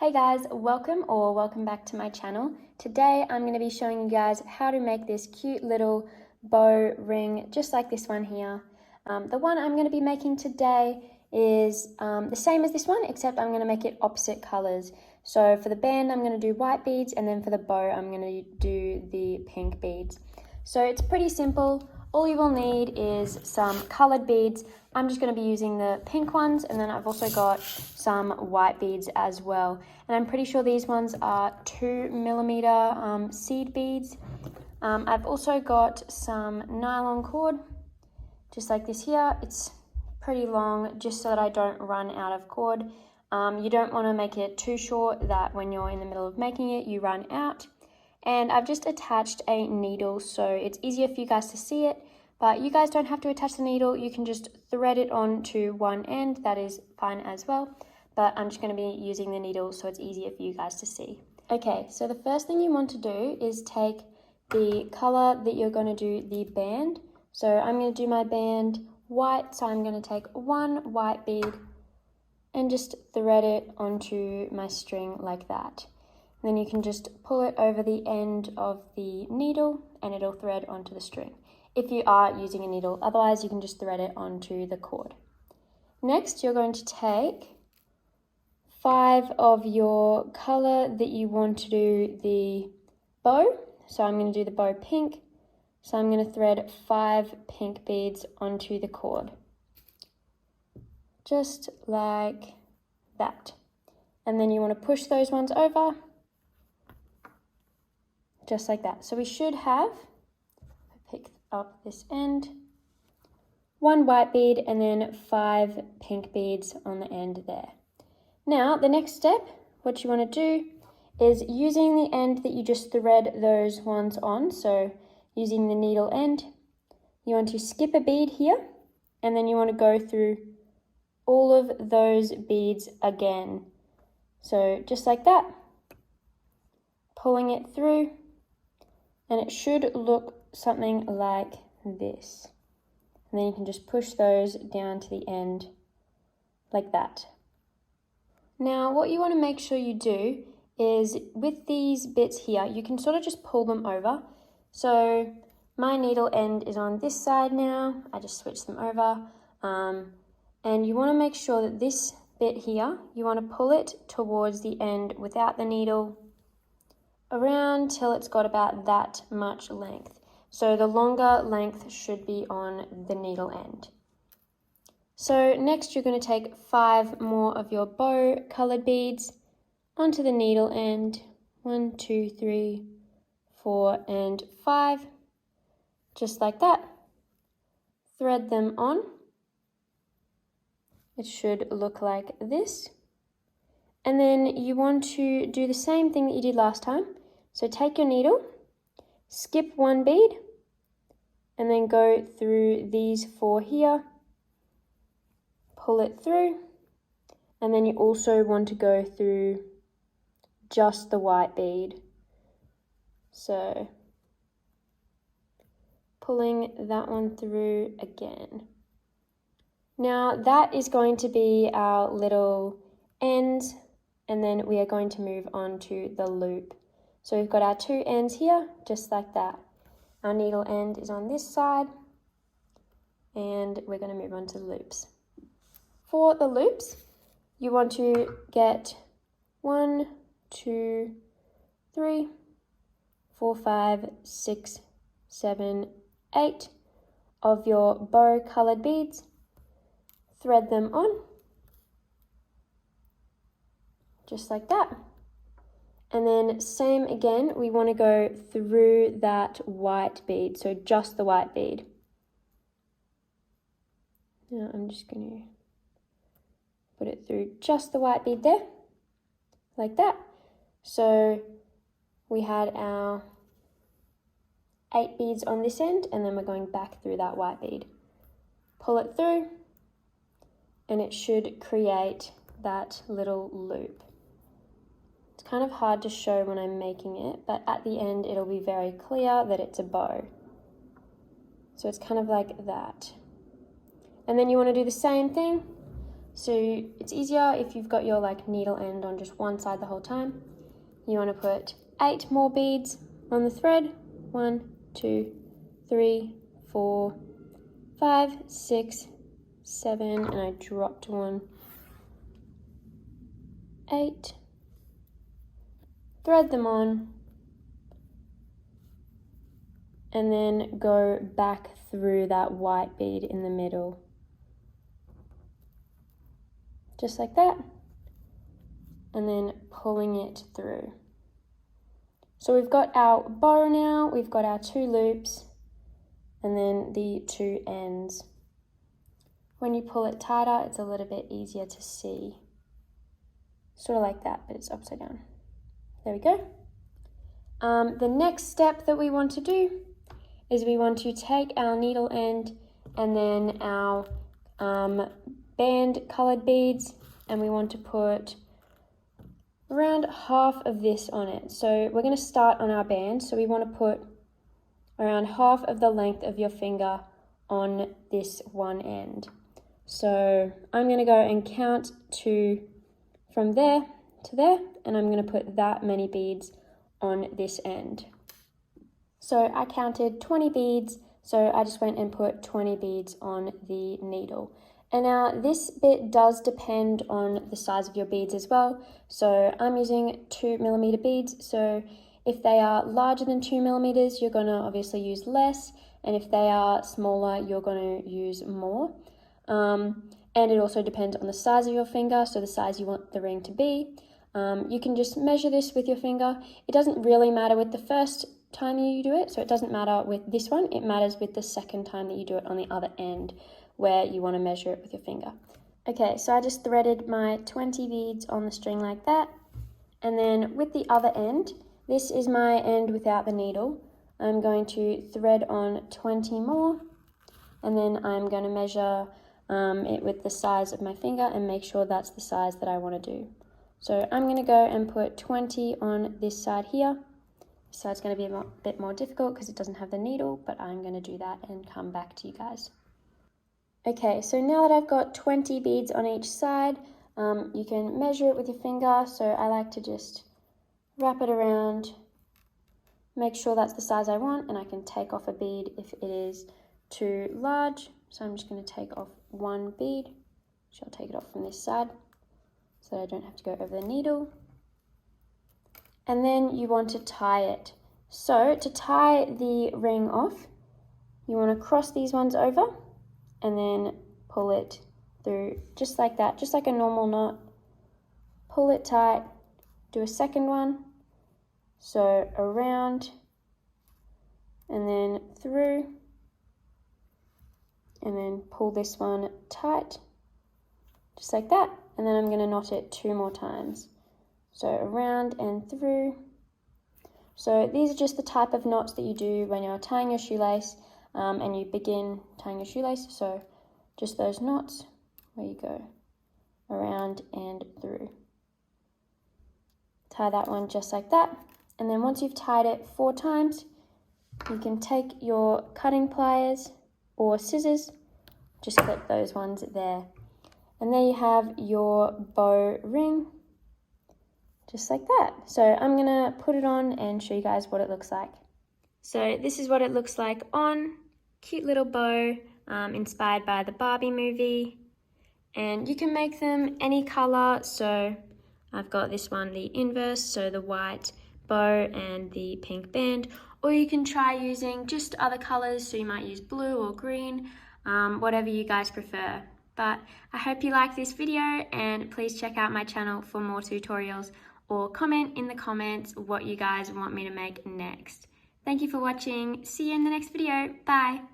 Hey guys, welcome back to my channel. Today I'm going to be showing you guys how to make this cute little bow ring just like this one here. The one I'm going to be making today is the same as this one, except I'm going to make it opposite colors. So for the band I'm going to do white beads, and then for the bow I'm going to do the pink beads. So it's pretty simple. All you will need is some colored beads. I'm just going to be using the pink ones, and then I've also got some white beads as well. And I'm pretty sure these ones are 2mm seed beads. I've also got some nylon cord, just like this here. It's pretty long, just so that I don't run out of cord. You don't want to make it too short that when you're in the middle of making it, you run out. And I've just attached a needle, so it's easier for you guys to see it. But you guys don't have to attach the needle. You can just thread it onto one end. That is fine as well. But I'm just going to be using the needle so it's easier for you guys to see. Okay, so the first thing you want to do is take the color that you're going to do the band. So I'm going to do my band white. So I'm going to take one white bead and just thread it onto my string like that. And then you can just pull it over the end of the needle and it'll thread onto the string, if you are using a needle. Otherwise, you can just thread it onto the cord. Next, you're going to take 5 of your color that you want to do the bow. So I'm going to do the bow pink. So I'm going to thread 5 pink beads onto the cord. Just like that. And then you want to push those ones over. Just like that. So we should have, pick up this end, 1 white bead and then 5 pink beads on the end there. Now the next step, what you want to do is using the end that you just thread those ones on, so using the needle end, you want to skip a bead here, and then you want to go through all of those beads again. So just like that, pulling it through, and it should look something like this. And then you can just push those down to the end like that. Now what you want to make sure you do is with these bits here, you can sort of just pull them over. So my needle end is on this side now. I just switched them over. And you want to make sure that this bit here, you want to pull it towards the end without the needle around till it's got about that much length. So the longer length should be on the needle end. So next you're going to take 5 more of your bow colored beads onto the needle end. 1, 2, 3, 4, and 5. Just like that. Thread them on. It should look like this. And then you want to do the same thing that you did last time. So take your needle, skip 1 bead, and then go through these 4 here, pull it through, and then you also want to go through just the white bead. So pulling that one through again. Now that is going to be our little ends, and then we are going to move on to the loop. So we've got our 2 ends here, just like that. Our needle end is on this side, and we're going to move on to the loops. For the loops, you want to get 1, 2, 3, 4, 5, 6, 7, 8 of your bow colored beads, thread them on, just like that. And then same again, we want to go through that white bead, so just the white bead. Now I'm just going to put it through just the white bead there, like that. So we had our 8 beads on this end, and then we're going back through that white bead. Pull it through, and it should create that little loop. It's kind of hard to show when I'm making it, but at the end it'll be very clear that it's a bow. So it's kind of like that. And then you want to do the same thing. So it's easier if you've got your like needle end on just one side the whole time. You want to put 8 more beads on the thread. 1, 2, 3, 4, 5, 6, 7, and I dropped one. 8. Thread them on, and then go back through that white bead in the middle. Just like that. And then pulling it through. So we've got our bow now, we've got our 2 loops, and then the 2 ends. When you pull it tighter, it's a little bit easier to see. Sort of like that, but it's upside down. There we go. The next step that we want to do is we want to take our needle end and then our band colored beads, and we want to put around half of this on it. So we're going to start on our band, so we want to put around half of the length of your finger on this one end. So I'm going to go and count from there to there, and I'm going to put that many beads on this end. So I counted 20 beads, so I just went and put 20 beads on the needle. And now this bit does depend on the size of your beads as well. So I'm using 2mm beads, so if they are larger than 2mm, you're going to obviously use less, and if they are smaller, you're going to use more. And it also depends on the size of your finger, so the size you want the ring to be. You can just measure this with your finger. It doesn't really matter with the first time you do it, so it doesn't matter with this one. It matters with the second time that you do it on the other end, where you want to measure it with your finger. Okay, so I just threaded my 20 beads on the string like that, and then with the other end, this is my end without the needle. I'm going to thread on 20 more, and then I'm going to measure it with the size of my finger and make sure that's the size that I want to do. So I'm going to go and put 20 on this side here. This side's going to be a bit more difficult because it doesn't have the needle, but I'm going to do that and come back to you guys. Okay, so now that I've got 20 beads on each side, you can measure it with your finger. So I like to just wrap it around, make sure that's the size I want, and I can take off a bead if it is too large. So I'm just going to take off one bead, which I'll take it off from this side so that I don't have to go over the needle. And then you want to tie it. So to tie the ring off, you want to cross these ones over and then pull it through just like that, just like a normal knot. Pull it tight, do a second one, so around and then through, and then pull this one tight, just like that, and then I'm going to knot it 2 more times. So around and through. So these are just the type of knots that you do when you're tying your shoelace and you begin tying your shoelace. So just those knots where you go around and through. Tie that one just like that. And then once you've tied it 4 times, you can take your cutting pliers or scissors, just clip those ones there. And there you have your bow ring, just like that. So I'm gonna put it on and show you guys what it looks like. So this is what it looks like on. Cute little bow, inspired by the Barbie movie. And you can make them any color. So I've got this one, the inverse, so the white bow and the pink band. Or you can try using just other colors, so you might use blue or green, whatever you guys prefer. But I hope you like this video, and please check out my channel for more tutorials, or comment in the comments what you guys want me to make next. Thank you for watching. See you in the next video. Bye.